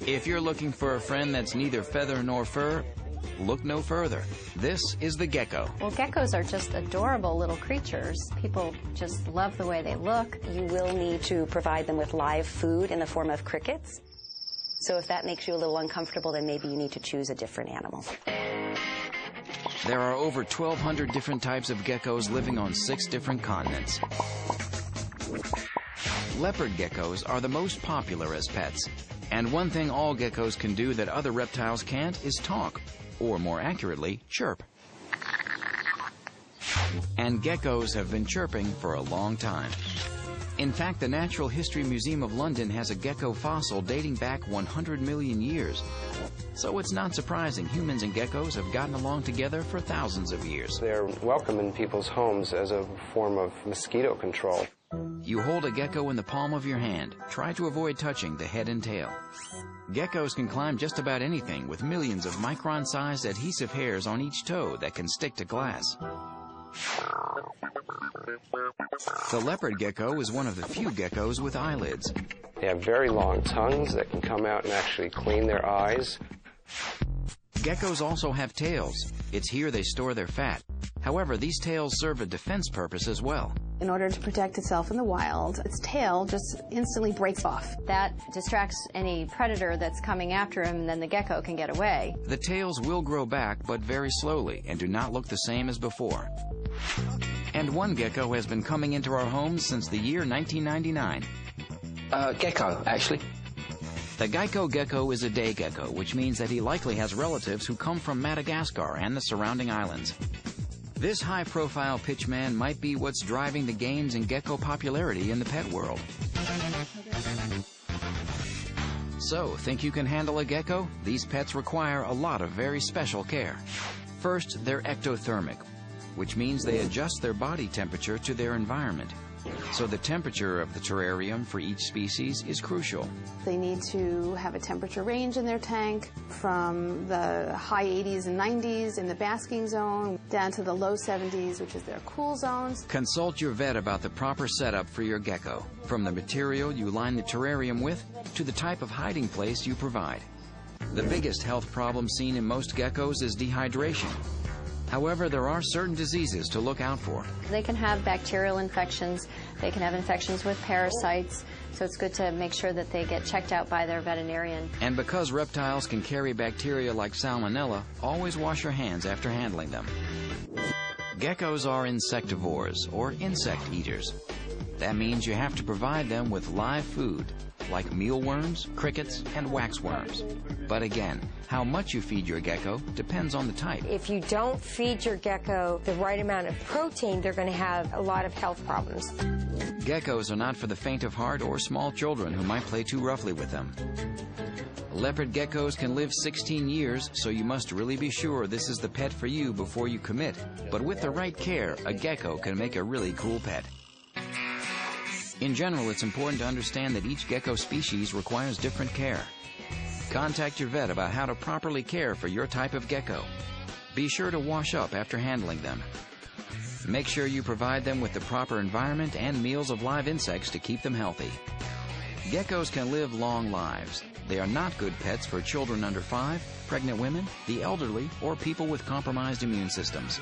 If you're looking for a friend that's neither feather nor fur, look no further. This is the gecko. Well, geckos are just adorable little creatures. People just love the way they look. You will need to provide them with live food in the form of crickets. So if that makes you a little uncomfortable, then maybe you need to choose a different animal. There are over 1,200 different types of geckos living on 6 different continents. Leopard geckos are the most popular as pets. And one thing all geckos can do that other reptiles can't is talk, or more accurately, chirp. And geckos have been chirping for a long time. In fact, the Natural History Museum of London has a gecko fossil dating back 100 million years. So it's not surprising humans and geckos have gotten along together for thousands of years. They're welcome in people's homes as a form of mosquito control. You hold a gecko in the palm of your hand. Try to avoid touching the head and tail. Geckos can climb just about anything with millions of micron-sized adhesive hairs on each toe that can stick to glass. The leopard gecko is one of the few geckos with eyelids. They have very long tongues that can come out and actually clean their eyes. Geckos also have tails. It's here they store their fat. However, these tails serve a defense purpose as well. In order to protect itself in the wild, its tail just instantly breaks off. That distracts any predator that's coming after him, and then the gecko can get away. The tails will grow back, but very slowly, and do not look the same as before. And one gecko has been coming into our homes since the year 1999. Gecko, actually. The Geico gecko is a day gecko, which means that he likely has relatives who come from Madagascar and the surrounding islands. This high-profile pitchman might be what's driving the gains in gecko popularity in the pet world. So, think you can handle a gecko? These pets require a lot of very special care. First, they're ectothermic, which means they adjust their body temperature to their environment. So the temperature of the terrarium for each species is crucial. They need to have a temperature range in their tank from the high 80s and 90s in the basking zone down to the low 70s, which is their cool zones. Consult your vet about the proper setup for your gecko, from the material you line the terrarium with to the type of hiding place you provide. The biggest health problem seen in most geckos is dehydration. However, there are certain diseases to look out for. They can have bacterial infections, they can have infections with parasites, so it's good to make sure that they get checked out by their veterinarian. And because reptiles can carry bacteria like salmonella, always wash your hands after handling them. Geckos are insectivores, or insect eaters. That means you have to provide them with live food, like mealworms, crickets, and waxworms. But again, how much you feed your gecko depends on the type. If you don't feed your gecko the right amount of protein, they're going to have a lot of health problems. Geckos are not for the faint of heart or small children who might play too roughly with them. Leopard geckos can live 16 years, so you must really be sure this is the pet for you before you commit. But with the right care, a gecko can make a really cool pet. In general, it's important to understand that each gecko species requires different care. Contact your vet about how to properly care for your type of gecko. Be sure to wash up after handling them. Make sure you provide them with the proper environment and meals of live insects to keep them healthy. Geckos can live long lives. They are not good pets for children under 5, pregnant women, the elderly, or people with compromised immune systems.